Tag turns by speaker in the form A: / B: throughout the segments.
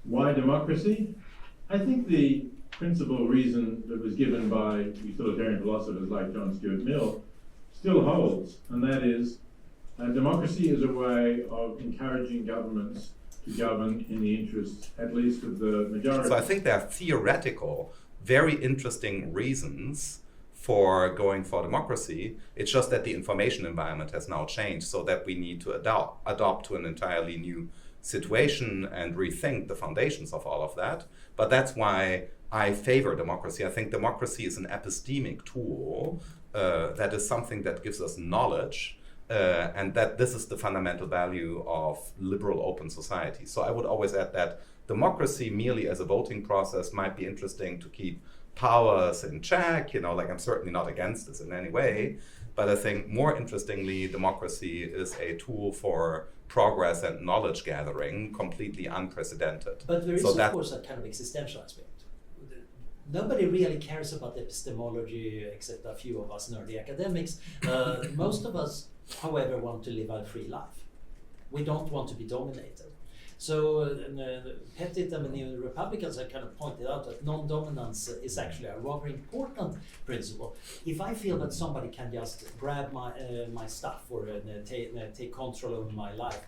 A: Why democracy? I think the principal reason that was given by utilitarian philosophers like John Stuart Mill still holds, and that is democracy is a way of encouraging governments to govern in the interests, at least of the majority.
B: So I think there are theoretical, very interesting reasons for going for democracy. It's just that the information environment has now changed so that we need to adopt to an entirely new situation and rethink the foundations of all of that. But that's why I favor democracy. I think democracy is an epistemic tool that is something that gives us knowledge, and that this is the fundamental value of liberal open society. So I would always add that democracy merely as a voting process might be interesting to keep powers in check, like I'm certainly not against this in any way, but I think more interestingly, democracy is a tool for progress and knowledge gathering, completely unprecedented.
C: But there is, of course, a kind of existential aspect. Nobody really cares about epistemology except a few of us nerdy academics. Most of us, however, want to live a free life. We don't want to be dominated. So Pettit and the Republicans have kind of pointed out that non-dominance is actually a rather important principle. If I feel that somebody can just grab my stuff or take control over my life,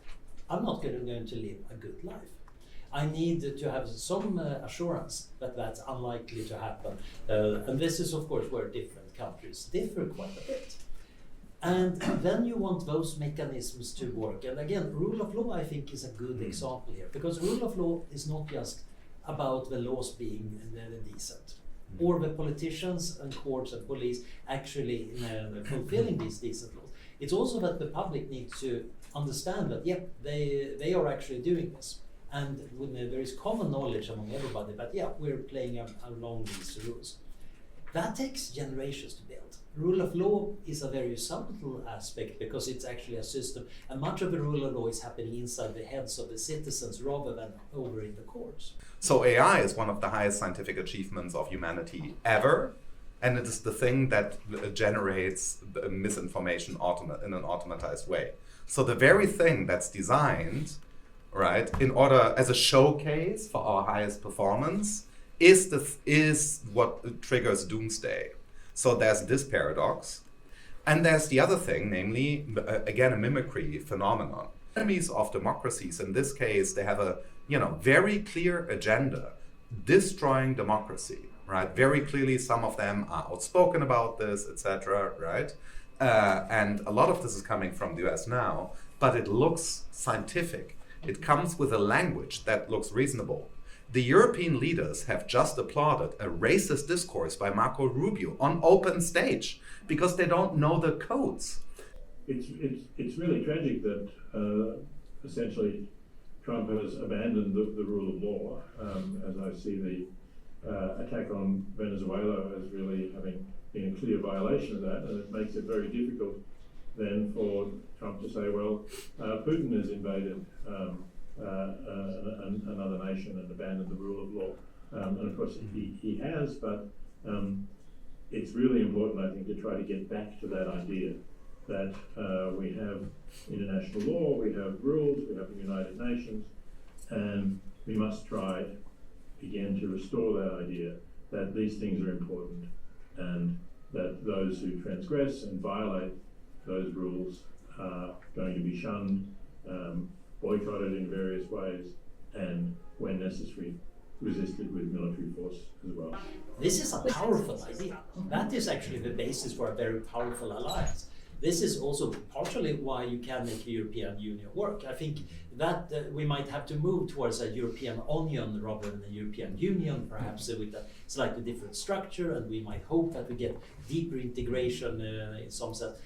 C: I'm not going to live a good life. I need to have some assurance that that's unlikely to happen. And this is, of course, where different countries differ quite a bit. And then you want those mechanisms to work. And again, rule of law, I think, is a good example here. Because rule of law is not just about the laws being decent, or the politicians and courts and police actually fulfilling these decent laws. It's also that the public needs to understand that, they are actually doing this. And when there is common knowledge among everybody that, we're playing along these rules. That takes generations to build. Rule of law is a very subtle aspect because it's actually a system, and much of the rule of law is happening inside the heads of the citizens rather than over in the courts.
B: So AI is one of the highest scientific achievements of humanity ever, and it is the thing that generates misinformation in an automatized way. So the very thing that's designed, right, in order as a showcase for our highest performance is what triggers doomsday. So there's this paradox, and there's the other thing, namely, again, a mimicry phenomenon. Enemies of democracies, in this case, they have a very clear agenda, destroying democracy, right? Very clearly, some of them are outspoken about this, etc., right? And a lot of this is coming from the US now, but it looks scientific. It comes with a language that looks reasonable. The European leaders have just applauded a racist discourse by Marco Rubio on open stage because they don't know the codes.
A: It's really tragic that essentially Trump has abandoned the rule of law, as I see the attack on Venezuela as really having been a clear violation of that, and it makes it very difficult then for Trump to say, well, Putin has invaded another nation and abandoned the rule of law. And of course he has, but it's really important, I think, to try to get back to that idea that we have international law, we have rules, we have the United Nations, and we must try again to restore that idea that these things are important and that those who transgress and violate those rules are going to be shunned, boycotted in various ways, and when necessary, resisted with military force as well.
C: This is a powerful idea. That is actually the basis for a very powerful alliance. This is also partially why you can make the European Union work. I think that we might have to move towards a European Union rather than a European Union, perhaps with a slightly different structure, and we might hope that we get deeper integration in some sense.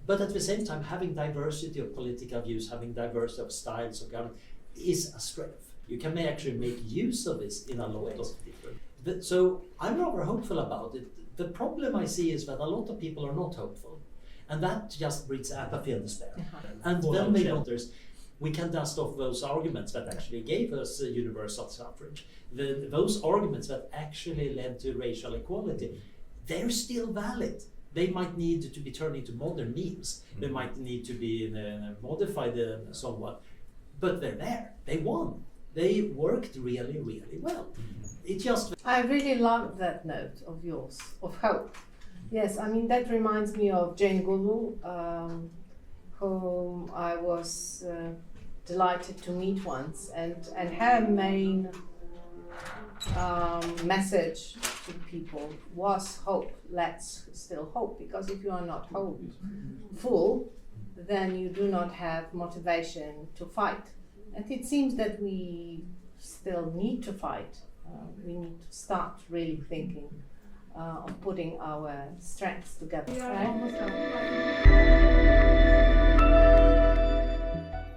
C: But at the same time, having diversity of political views, having diversity of styles of government is a strength. You can actually make use of this in a lot of different. So I'm rather hopeful about it. The problem I see is that a lot of people are not hopeful. And that just breeds apathy and despair. And then we can dust off those arguments that actually gave us universal suffrage. Those arguments that actually led to racial equality, they're still valid. They might need to be turned into modern memes. They might need to be modified somewhat. but they're there. They won. They worked really, really well. It just
D: I really love that note of yours, of hope. Yes, I mean, that reminds me of Jane Goodall, whom I was delighted to meet once, and her main message to people was hope. Let's still hope, because if you are not hopeful, then you do not have motivation to fight. And it seems that we still need to fight. We need to start really thinking of putting our strengths together.
E: We are
D: Right?
E: almost done.